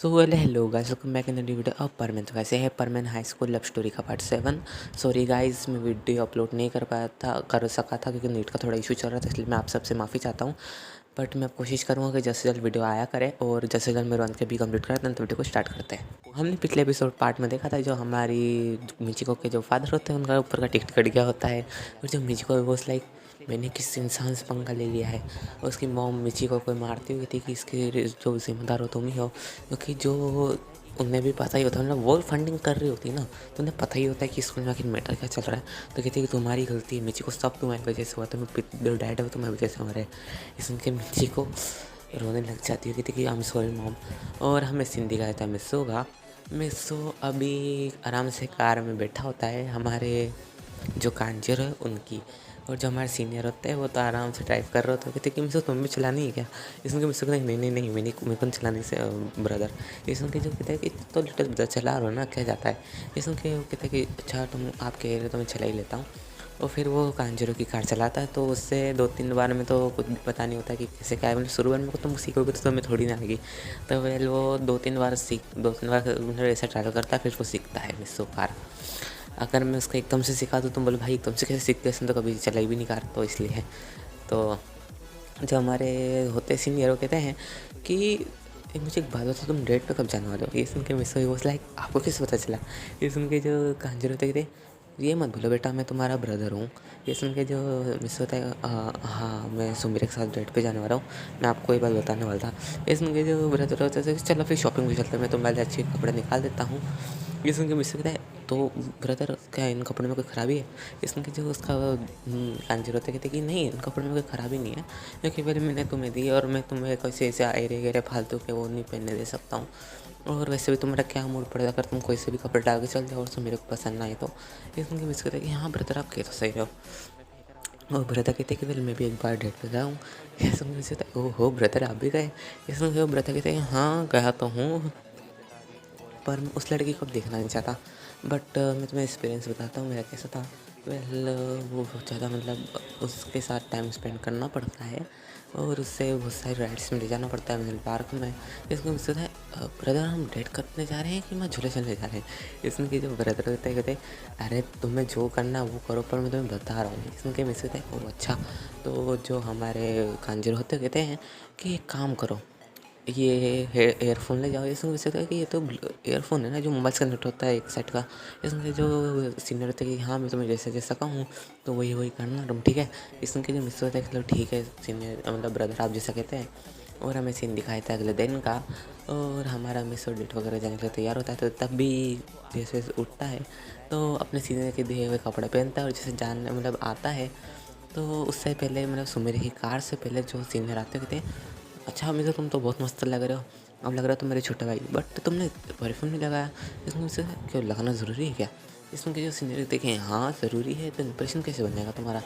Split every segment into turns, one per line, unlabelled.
So well hello guys, welcome back in new video. अब परमेन तो कैसे है परमेन हाई स्कूल लव स्टोरी का पार्ट 7। सॉरी गाइस, मैं वीडियो अपलोड नहीं कर सका था क्योंकि नेट का थोड़ा इशू चल रहा था, इसलिए मैं आप सबसे माफ़ी चाहता हूँ। बट मैं कोशिश करूँगा कि जल्द से जल्द वीडियो आया करे और जल्द से जल्द मेरे 1K भी कंप्लीट करते हैं तो वीडियो को स्टार्ट करते हैं। हमने पिछले एपिसोड पार्ट में देखा था जो हमारी मिचिको के जो फादर होते हैं उनका ऊपर का टिकट कट गया होता है और जो मिचिको वॉज लाइक मैंने किस इंसान से पंगा ले लिया है। और उसकी मॉम मिचिको को मारती हुई थी कि इसके जो जिम्मेदार हो तुम ही हो, क्योंकि जो उन्हें भी पता ही होता है, मतलब वो फंडिंग कर रही होती है ना, तो उन्हें पता ही होता है कि स्कूल में आखिर मैटर क्या चल रहा है। तो कहती है कि तुम्हारी गलती है मिची को, सब तुम्हारी वजह से हुआ, तुम्हें डैड हो तुम्हारी वजह से मरे। इसमें के मिची को रोने लग जाती है, कहती कि आई एम सॉरी मॉम। और हमें सीन दिखाया था मिस्सो का। मिस्सो अभी आराम से कार में बैठा होता है, हमारे जो कांजर है उनकी, और जो हमारे सीनियर होते हैं वो तो आराम से ड्राइव कर रहे होते हैं। कहते कि मिस्सो तुम्हें भी चलानी है क्या? इसमें मिस्सो कहते नहीं नहीं नहीं, मेरे को चलाने से ब्रदर। इसमें के जो कहते हैं कि तो लिटिल ब्रदर चला रहो ना, क्या जाता है। इसमें के वो कहते हैं कि अच्छा तुम आप कह रहे हो तो मैं चला ही लेता हूँ। और फिर वो कांजरो की कार चलाता है, तो उससे 2-3 बार में तो कुछ भी पता नहीं होता कि कैसे क्या है। मतलब शुरू में तुम सीखोगे तो तुम्हें थोड़ी ना आएगी। तो वेल वो 2-3 बार मतलब ऐसा ट्रैवल करता है, फिर वो सीखता है मिस्सो कार। अगर मैं उसको एकदम से सिखा दूँ तो बोले भाई एकदम से कैसे सीख गए, इसने तो कभी चलाई भी नहीं कार, तो इसलिए है। तो जो हमारे होते सीनियर वो कहते हैं कि मुझे एक बात बताओ, तुम डेट पे कब जाने वाले हो? ये सुन के मिस हुई, वो लाइक आपको किस पता चला? ये सुन के जो कांजर होते कहते ये मत बोलो बेटा मैं तुम्हारा ब्रदर हूँ। ये सुन के जो मिस होता है हाँ मैं सुमीर के साथ डेट पे जाने वाला हूँ, मैं आपको ये बात बताने वाला था। ये सुन के जो ब्रदर होता है चलो फिर शॉपिंग भी चलते हैं, मैं तुम्हारे लिए अच्छे कपड़े निकाल देता हूँ। ये सुन के मिस कहता है तो ब्रदर क्या इन कपड़ों में कोई ख़राबी है? इसमें कि जो उसका कांजर होता कहते कि नहीं इन कपड़ों में कोई ख़राबी नहीं है, क्योंकि पहले मैंने तुम्हें दी और मैं तुम्हें कैसे ऐसे एरे गहरे फालतू के वो नहीं पहनने दे सकता हूँ। और वैसे भी तुम्हारा क्या मूड पड़ेगा अगर तुम कोई से भी कपड़े डाल के चल जाओ और तो मेरे को पसंद ना आए तो। इसमें कि मिस कहते कि हाँ ब्रदर आप कह तो सही रहो। और ब्रदर कहते कि वेल मैं भी एक बार डेट पे गया हूँ। ये सुन के मिस कहता है ओहो ब्रदर आप भी गए? ये सुन के ब्रदर कहते हैं हाँ गया तो हूँ, पर मैं उस लड़की को अब देखना नहीं चाहता। बट मैं तुम्हें एक्सपीरियंस बताता हूँ मेरा कैसा था। वेल वो बहुत ज़्यादा मतलब उसके साथ टाइम स्पेंड करना पड़ता है और उससे बहुत सारी राइड्स में ले जाना पड़ता है मिल पार्क में। इसमें मुझसे है ब्रदर हम डेट करने जा रहे हैं कि मैं झूले चलने जा रहे हैं? इसमें कि जो ब्रदर होते हैं कहते अरे तुम्हें जो करना वो करो, पर मैं तुम्हें बता रहा हूँ। इसमें कि मुझसे ओ अच्छा। तो जो हमारे कांजर होते कहते हैं कि एक काम करो, ये एयरफोन ले जाओ। इसमें वैसे है कि ये तो एयरफोन है ना जो मोबाइल से कनेक्ट होता है एक सेट का। इसमें जो सीनियर होते हैं कि हाँ मैं तुम्हें जैसे जैसा कहूँ तो वही वही करना तुम, ठीक है। इसमें के जो मिस होता है मतलब ठीक है सीनियर मतलब ब्रदर आप जैसा कहते हैं। और हमें सीन दिखाया था अगले दिन का, और हमारा मिस और डेट वगैरह जाने के लिए तैयार होता है। तो तब भी जैसे उठता है तो अपने सीनियर के दिए हुए कपड़े पहनता है, और जैसे जान मतलब आता है तो उससे पहले मतलब सुमेर की कार से पहले जो सीनियर आते थे अच्छा हमेशा तुम तो बहुत मस्त लग रहे हो, अब लग रहा है तुम मेरे छोटे भाई, बट तुमने परफ्यूम नहीं लगाया। इसमें मुझसे क्यों लगाना ज़रूरी है क्या? इसमें के जो सीनियर देखें हाँ ज़रूरी है, तो इंप्रेशन कैसे बनेगा तुम्हारा?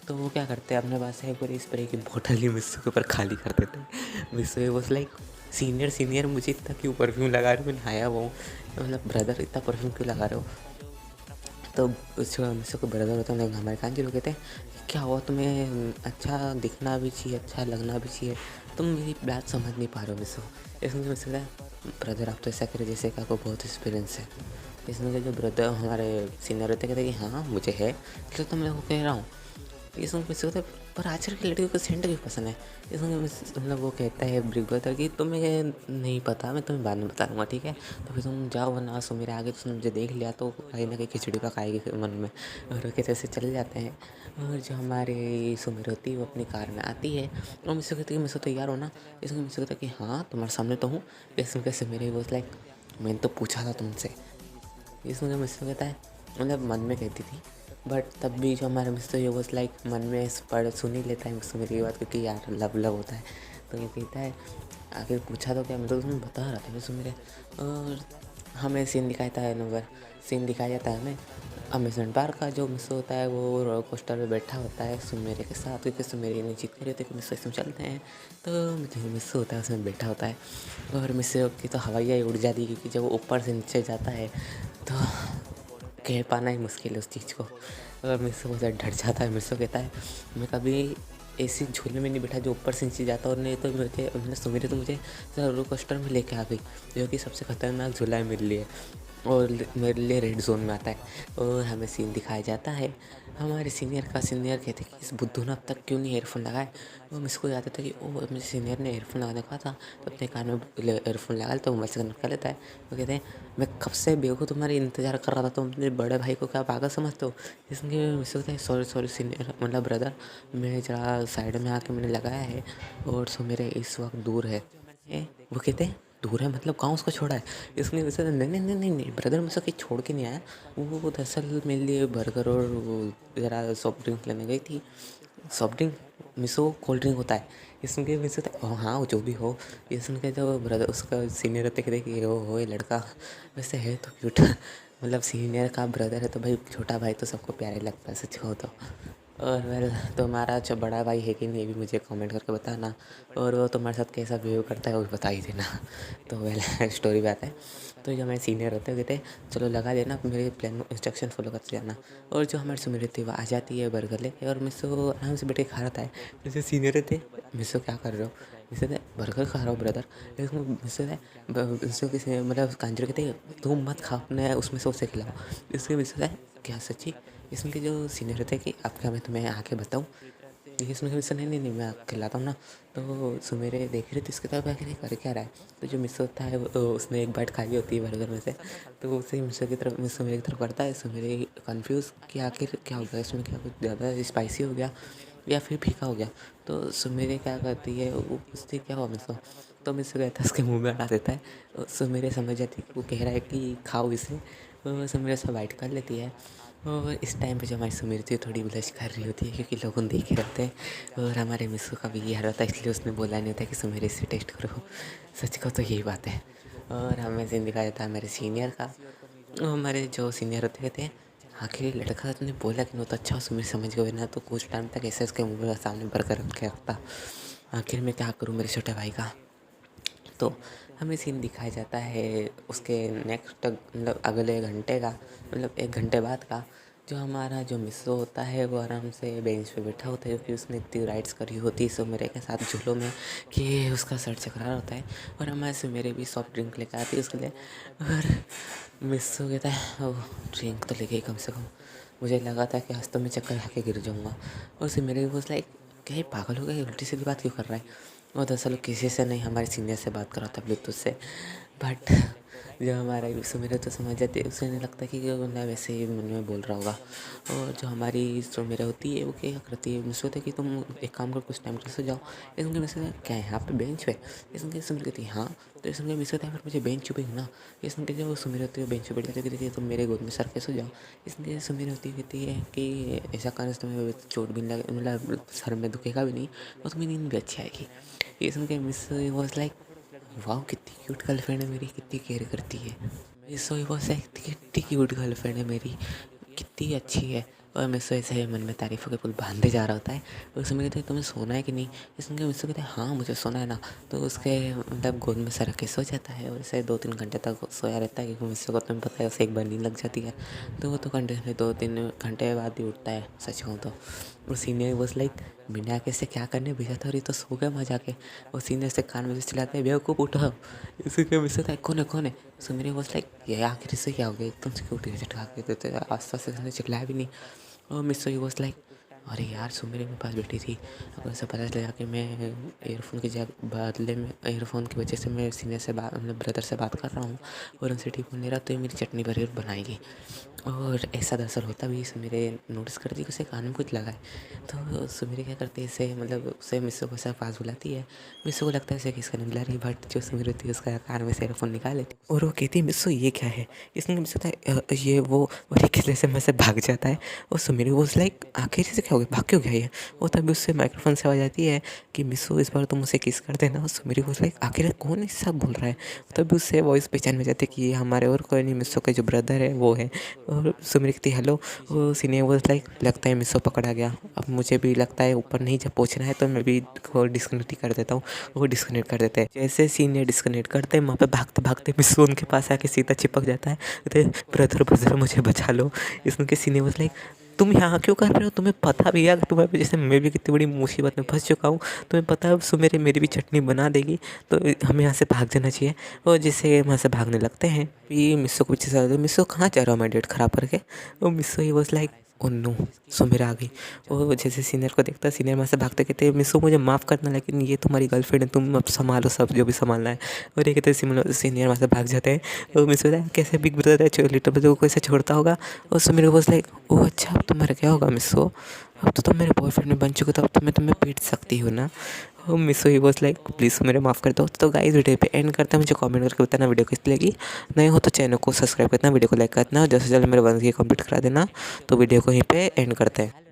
तो वो क्या करते हैं अपने पास है पूरी स्प्रे की बोतल ही मिस्सू के ऊपर खाली कर देते हैं। मिस्सू वॉज लाइक सीनियर सीनियर मुझे इतना क्यों परफ्यूम लगा रहे हो, मैं नहाया वो मतलब ब्रदर इतना परफ्यूम क्यों लगा रहे हो? तो उस मिस्सू के ब्रदर होते हैं हमारे कांजी लोग कहते हैं क्या हुआ तुम्हें अच्छा दिखना भी चाहिए अच्छा लगना भी चाहिए, तुम मेरी बात समझ नहीं पा रहे हो मिस्सू। इसमें जो मिस्सू कहता है ब्रदर आप तो ऐसा करें जैसे कि आपको बहुत एक्सपीरियंस है। इसमें के जो ब्रदर हमारे सीनियर होते कहते हैं कि हाँ मुझे है, इसलिए तो मैं को कह रहा हूँ। ये सुन के मिस्सू कहता है पर आजकल की लड़कियों को सेंट क्यों पसंद है? ये सुन के मतलब वो कहता है ब्रिक ब्रदर कि तुम्हें नहीं पता, मैं तुम्हें बाद में बता दूँगा ठीक है। तो फिर तुम जाओ वरना सो मेरे आगे तुमने मुझे देख लिया तो कहीं ना कहीं खिचड़ी पकाएगी मन में। और वो कहते ऐसे चले जाते हैं। और जो हमारी सुमिर होती है वो अपनी कार में आती है और मुझसे कहती है मुझसे तैयार हो ना? इसमें मुझसे कहता है कि हाँ तुम्हारे सामने तो हूँ। इसमें कैसे मेरे वो लाइक मैंने तो पूछा था तुमसे। इसमें जो मुझसे कहता है मतलब मन में कहती थी, बट तब भी जो हमारा मिस्टर ये वॉज लाइक मन में पढ़ सुन ही लेता है मुझसे मेरी बात, क्योंकि यार लव लव होता है। तो ये कहता है आखिर पूछा तो क्या, मैं तो तुम्हें बता रहा था वैसे मेरे। और हमें सीन दिखाया था नंबर सीन दिखाया जाता है हमें अम्यूज़मेंट पार्क का। जो मिस होता है वो रोलर कोस्टर में बैठा होता है सुमेरे के साथ, क्योंकि सुमेरे ने जीत कर होते हैं मिस इसमें चलते हैं। तो जो मिस होता है उसमें बैठा होता है और मिस की तो हवाइयाँ उड़ जाती है, क्योंकि जब वो ऊपर से नीचे जाता है तो कह पाना ही मुश्किल है उस चीज़ को। और मिस्सो मुझसे डर जाता है। मिस्सो कहता है मैं कभी ऐसे झूले में नहीं बैठा जो ऊपर से नीचे जाता। और नहीं तो मुझे मतलब सुमेरे तो मुझे रोलर कोस्टर में लेके आ गई, जो कि सबसे खतरनाक झूला है मेरे लिए, और मेरे लिए रेड जोन में आता है। और हमें सीन दिखाया जाता है हमारे सीनियर कहते कि इस बुद्धू ने अब तक क्यों नहीं एयरफोन लगाए। वो मुझको याद आता कि ओ मेरे सीनियर ने एयरफोन लगाने कहा था, तो अपने कान में एयरफोन लगा लेता, मोबाइल से कनेक्ट कर लेता है। वो कहते हैं मैं कब से बेवकूफ़ तुम्हारी इंतज़ार कर रहा था, तुम अपने बड़े भाई को क्या पागल समझते हो। इसलिए मुझसे कहते हैं सॉरी सॉरी सीनियर मतलब ब्रदर, मैं जरा साइड में आके मैंने लगाया है और सो मेरे इस वक्त दूर है। वो कहते हैं दूर है मतलब कहाँ उसको छोड़ा है। इसलिए वैसे नहीं नहीं नहीं नहीं नहीं ब्रदर, मुझसे कहीं छोड़ के नहीं आया। वो दरअसल मेरे लिए बर्गर और वो ज़रा सॉफ्ट ड्रिंक लेने गई थी। सॉफ्ट ड्रिंक मिसो कोल्ड ड्रिंक होता है। इसमें मिसो हाँ वो जो भी हो। ये सुन के जब ब्रदर उसका सीनियर रहते कहते कि हो ये लड़का वैसे है तो क्यूट मतलब सीनियर का ब्रदर है तो भाई छोटा भाई तो सबको प्यारा ही लगता है सच कहो तो। और वेल तुम्हारा जो बड़ा भाई है कि नहीं ये भी मुझे कमेंट करके बताना, और वो तुम्हारे साथ कैसा बिहेव करता है वो भी बता ही देना। तो वेल स्टोरी बात है। तो जो हमारे सीनियर होते हैं कहते चलो लगा देना, मेरे प्लान इंस्ट्रक्शन फॉलो करते जाना। और जो हमारे सुमिर रहती है वो आ जाती है बर्गर लेके, और मिसो आराम से बैठ के खा रहा है। जैसे सीनियर रहते मिसो क्या कर रहे हो, मिसो बर्गर खा रहा हो ब्रदर। लेकिन मिसो किसी मतलब कांजर कहते तुम मत खा अपने उसमें से उसे खिलाओ। इसके मिसो क्या सच्ची। इसमें के जो सीनियर रहते हैं कि आप क्या मैं तुम्हें आके बताऊँ, ये सुन के मिसो नहीं नहीं नहीं मैं आपको खिलाता हूँ ना। तो सुमेरे देख रहे थे इसके तरफ आके कर क्या रहा है। तो जो मिसो होता है उसने एक बाइट खाई होती है बर्गर में से, तो उसे मिसो की तरफ मिसो मेरी तरफ करता है। सुमेरे कन्फ्यूज़ कि आखिर क्या हो गया इसमें, क्या कुछ ज़्यादा स्पाइसी हो गया या फिर फीका हो गया। तो सुमेरे क्या करती है वो पूछती क्या हुआ मिसो, तो मिसो कहता है उसके मुँह में अड़ा देता है। सुमेरे समझ जाती है कि वो कह रहा है कि खाओ इसे। तो सुमेरे सब बाइट कर लेती है। और इस टाइम पे जो हमारी सुमिरती थोड़ी ब्लश कर रही होती है क्योंकि लोग उन देखे रहते हैं। और हमारे मिसू का भी ये हाल होता है, इसलिए उसने बोला नहीं होता कि सुमेरे इसे टेस्ट करो। सच का तो यही बात है। और हमें सीन दिखाया जाता है हमारे सीनियर का। हमारे जो सीनियर होते कहते हैं आखिर लड़का तुमने बोला कि नहीं तो अच्छा सुमिर समझ गए ना, तो कुछ टाइम तक ऐसे उसके मुँह में सामने बर्गर रख के रखता। आखिर मैं क्या करूँ मेरे छोटे भाई का। तो हमें सीन दिखाया जाता है उसके नेक्स्ट मतलब अगले घंटे का, मतलब 1 घंटे बाद का। जो हमारा जो मिसो होता है वो आराम से बेंच पे बैठा होता है क्योंकि उसने इतनी राइड्स करी होती है सो मेरे के साथ झूलों में कि उसका सर चकरा रहा होता है। और हमारे से मेरे भी सॉफ्ट ड्रिंक लेकर आती है उसके लिए। और मिसो कहता है ओ ड्रिंक तो लेके ही कम से कम, मुझे लगा था कि आज तो मैं चक्कर खा के गिर जाऊँगा। और उससे मेरे वो लाइक क्या ये पागल हो गया, उल्टी सीधी बात क्यों कर रहा है। वो दरअसल किसी से नहीं हमारे सीनियर से बात कर रहा था ब्लूटूथ से। बट जो हमारा सुमेरा तो समझ जाती है, उसे नहीं लगता कि बंदा वैसे ही मन में बोल रहा होगा। और जो हमारी सुमेरा होती है वो क्या करती है, मुझसे होता है कि तुम एक काम करो कुछ टाइम के सो जाओ। इसलिए मुझसे क्या है यहाँ पे बेंच पे, इसलिए सुमेरा कहती है हाँ। तो इसलिए मुझसे होता है फिर मुझे बेंच पे ना। इसलिए जब सुमेरा होती है बेंच पे बैठ जाती है तुम मेरे गोद में सर के सो जाओ। इसलिए सुमेरा होती कहती है कि ऐसा करने से तुम्हें चोट भी नहीं लगे, मतलब सर में दुखेगा भी नहीं और तुम्हें नींद भी अच्छी आएगी। ये सुन के मिस वॉज लाइक वाह कितनी क्यूट गर्लफ्रेंड है मेरी, कितनी केयर करती है। मिस वॉज लाइक कितनी क्यूट गर्लफ्रेंड है मेरी, कितनी अच्छी है। और मिस ऐसे मन में तारीफ़ों के पुल बांधे जा रहा होता है। और उसमें कहते हैं तुम्हें सोना है कि नहीं। इसमें मिस कहते हैं हाँ मुझे सोना है ना। तो उसके मतलब गोद में सर रख के सो जाता है और ऐसे 2-3 घंटे तक सोया रहता है क्योंकि मिस को तुम्हें पता है उसे एक बार नींद लग जाती है। तो वो तो कंटिन्यू 2-3 घंटे बाद ही उठता है सच कहूँ तो। और सीनियर बस लाइक बिना कैसे क्या करने भेजा था और ये तो सो गया मजा के। और सीनियर से कान में से चिल्लाते हैं बेवकूफ़ उठो। इसी के मिस होता है कौन है। सो मेरे बस लाइक ये आखिर से क्या हो गया एकदम से उठी झटका के देते आस पास से चिल्लाया भी नहीं। और मिस वॉज लाइक अरे यार सुमेरे मेरे पास बैठी थी। अब ऐसा पता चला कि मैं एयरफोन की जगह बदले में एयरफोन की वजह से मैं सीनियर से बात मतलब ब्रदर से बात कर रहा हूँ और उनसे ठीक हो नहीं रहा, तो ये मेरी चटनी बर्गर बनाएगी। और ऐसा दरअसल होता भी सुमेरे नोटिस करती कि उसे कान में कुछ लगा है। तो सुमेरे क्या करती है इसे मतलब उसे मिस्सो को ऐसा पास बुलाती है। मिस्सो को लगता है उसे किसका नहीं बुला रही, बट जो सुमेरे होती है उसका कान में से एयरफोन निकाल लेती है और वो कहती है मिस्सो ये क्या है। इसमें मिस्सो होता है ये वो और एक किले से मैं से भाग जाता है। और सुमेरे वो लाइक आखिर से क्या हो गया, भाग क्यों गया ये। और तभी उससे माइक्रोफोन से आवाज़ आती है कि मिस्सो इस बार तुम मुझे किस कर देना। और सुमेरे वो लाइक आखिर कौन ऐसा बोल रहा है। तभी उससे वॉइस पहचान में जाती है कि ये हमारे और कोई नहीं मिस्सो के जो ब्रदर है वो है। और सुमेरे कहती हेलो। वो सीनियर वो लाइक लगता है मिस्सो पकड़ा गया, अब मुझे भी लगता है ऊपर नहीं जब पहुँचना है तो मैं भी डिस्कनेक्ट ही कर देता हूँ। वो डिस्कनेक्ट कर देते हैं, जैसे सीनियर डिस्कनेक्ट करते हैं वहाँ पे भागते भागते मिस्सो उनके पास आके सीधा चिपक जाता है। कहते ब्रदर ब्रदर मुझे बचा लो। इसमें सीनियर वो लाइक तुम यहाँ क्यों कर रहे हो? तुम्हें पता भी है अगर तुम्हारे जैसे मैं भी कितनी बड़ी मुसीबत में फंस चुका हूँ, तुम्हें पता है सुमेरे मेरी भी चटनी बना देगी, तो हमें यहाँ से भाग जाना चाहिए। और जिससे वहाँ से भागने लगते हैं, ये मिस्सो को पीछे से मिस्सो कहाँ जा रहा हो मैं डेट ख़राब करके। और मिस्सो ही was like oh no, Sumera आ गई। और जैसे सीनियर को देखता, सीनियर वहाँ से भागते कहते मिस्सो मुझे माफ़ करना, लेकिन ये तुम्हारी गर्लफ्रेंड है, तुम अब संभालो सब जो भी संभालना है। और ये कहते सीनियर वहाँ से भाग जाते हैं। और मिस्सो कैसे बिग ब्रदर है लिटिल ब्रदर को कैसे छोड़ता होगा। और सुमेरा वॉज लाइक ओह अच्छा, अब तो मर गया होगा मिस्सो, अब तो तुम मेरे बॉयफ्रेंड में बन चुके, तो अब तो मैं तुम्हें पीट सकती हूँ ना। और मिस्सो ही बॉस लाइक प्लीज़ मेरे माफ़ कर दो। तो गाइस वीडियो पे एंड करते हैं, मुझे कमेंट करके बताना वीडियो कैसी लगी। नए हो तो चैनल को सब्सक्राइब करना, वीडियो को लाइक करना, जल्द से जल्द मेरे 1K कंप्लीट करा देना। तो वीडियो को यहीं पे एंड करते हैं।